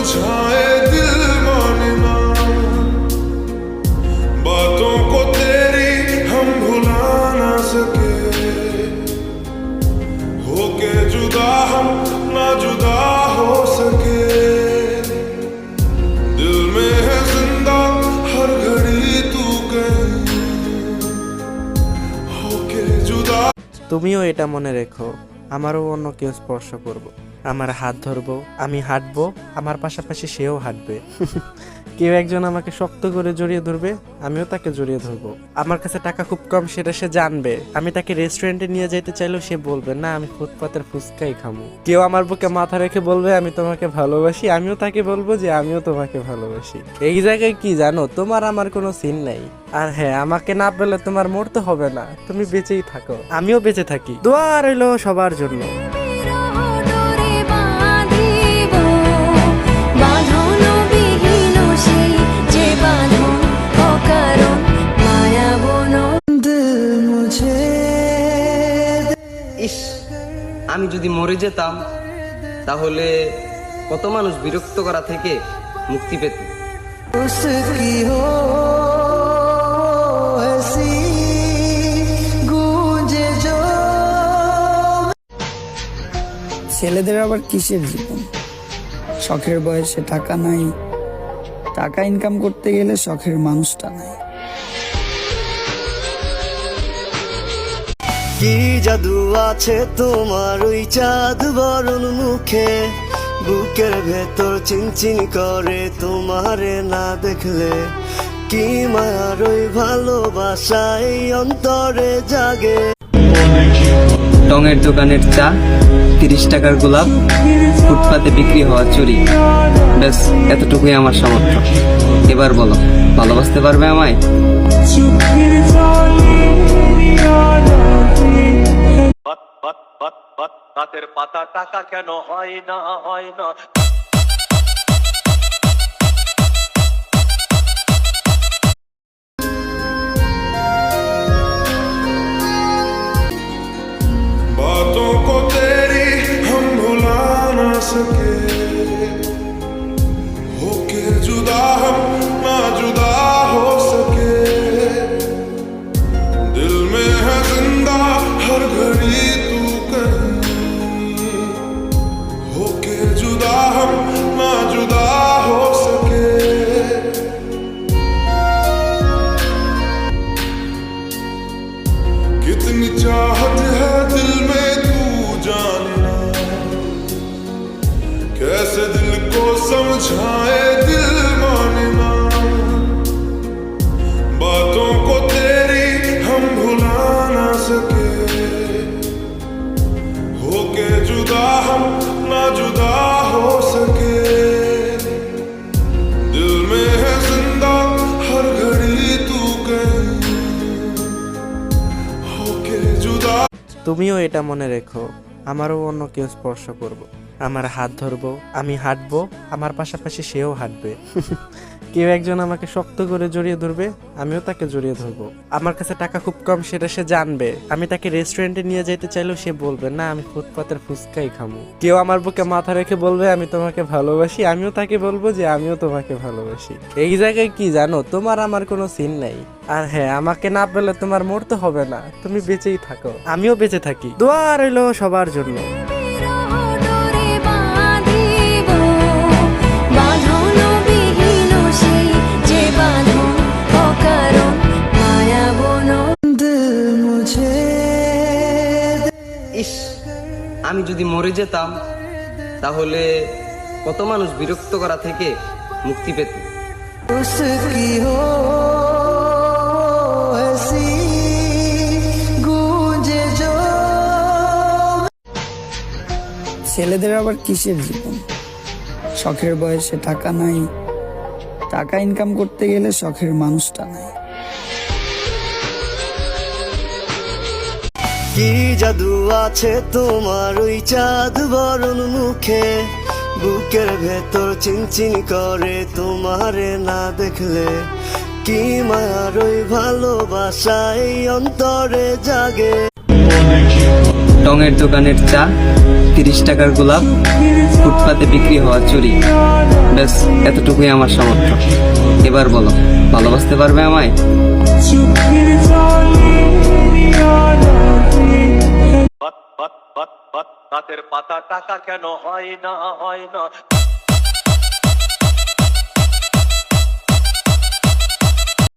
समझाए दिल माने ना, बातों को तेरी हम भुला ना सके, होके जुदा हम ना जुदा हो सके, दिल में है जिंदा हर घड़ी तू कहीं, होके जुदा। তুমিও এটা মনে রেখো, আমারও অন্য কেউ স্পর্শ করব, আমার হাত ধরবো, আমি হাঁটবো, আমার পাশাপাশি সেও হাঁটবে। কেউ একজন আমাকে শক্ত করে জড়িয়ে ধরবে, আমিও তাকে জড়িয়ে ধরবো। আমার কাছে টাকা খুব কম সেটা সে জানবে, আমি তাকে রেস্টুরেন্টে নিয়ে যেতে চাইলেও সে বলবে না আমি ফুটপাতের ফুচকাই খামু। কেউ আমার বুকে মাথা রেখে বলবে আমি তোমাকে ভালোবাসি, আমিও তাকে বলবো যে আমিও তোমাকে ভালোবাসি। এই জায়গায় কি জানো, তোমার আমার কোনো সিন নাই। আর হ্যাঁ, আমাকে না পেলে তোমার মরতে হবে না, তুমি বেঁচেই থাকো, আমিও বেঁচে থাকি। দোয়া রইলো সবার জন্য। ইস, আমি যদি মরে যেতাম তাহলে কত মানুষ বিরক্ত করা থেকে মুক্তি পেত। ছেলেদের আবার কিসের জীবন, শখের বয়সে টাকা নাই, টাকা ইনকাম করতে গেলে শখের মানুষটা নাই। কি জাদু আছে তোমার ওই চাঁদ বরণ মুখে, বুকের ভেতর চিনচিন করে তোমারে না দেখলে, কি মায়ার ওই ভালোবাসা এই অন্তরে জাগে। টঙের দোকানের চা, 30 টাকার গোলাপ, ফুটপাতে বিক্রি হওয়া চুরি, ব্যাস এতটুকুই আমার সামর্থ্য। এবার বলো, ভালোবাসতে পারবে আমায়? রাতের পাতা টাকা কেন হয় না, হয় না। बातों को तेरी हम भुला ना सके, होके जुदा हम ना जुदा हो सके, दिल में है जिंदा हर घड़ी तू कहीं, होके जुदा हम ना जुदा हो सके, कितनी चाहत है दिल में तू जानना, कैसे दिल को समझाए दिल माने ना, बातों को तेरी हम भुला ना सके, होके जुदा हम ना जुदा हो सके, दिल में है जिंदा हर घड़ी तू कहीं, होके जुदा। তুমিও এটা মনে রেখো, আমারও অন্য কেউ স্পর্শ করব, আমার হাত ধরবো, আমি হাঁটবো, আমার পাশাপাশি সেও হাঁটবে। কেউ একজন আমাকে শক্ত করে জড়িয়ে ধরবে, আমিও তাকে জড়িয়ে ধরবো। আমার কাছে টাকা খুব কম সেটা সে জানবে, আমি তাকে রেস্টুরেন্টে নিয়ে যেতে চাইলেও সে বলবে না আমি ফুটপাতের ফুচকাই খামু। কেউ আমার বুকে মাথা রেখে বলবে আমি তোমাকে ভালোবাসি, আমিও তাকে বলবো যে আমিও তোমাকে ভালোবাসি। এই জায়গায় কি জানো, তোমার আমার কোনো সিন নাই। আর হ্যাঁ, আমাকে না পেলে তোমার মরতে হবে না, তুমি বেঁচেই থাকো, আমিও বেঁচে থাকি। দোয়া রইলো সবার জন্য। ইস, আমি যদি মরে যেতাম তাহলে কত মানুষ বিরক্ত করা থেকে মুক্তি পেত। ছেলেদের আবার কিসের জীবন, শখের বয়সে টাকা নাই, টাকা ইনকাম করতে গেলে শখের মানুষটা নাই। কি জাদু আছে তোমার ওই চাঁদ বরণ মুখে, বুকের ভেতর চিনচিন করে তোমারে না দেখলে, কি মায়ার ওই ভালোবাসা এই অন্তরে জাগে। টঙের দোকানের চা, 30 টাকার গোলাপ, ফুটপাতে বিক্রি হওয়া চুরি, ব্যাস এতটুকুই আমার সামর্থ্য। এবার বলো, ভালোবাসতে পারবে আমায়? গাছের পাতা টাকা কেন হয় না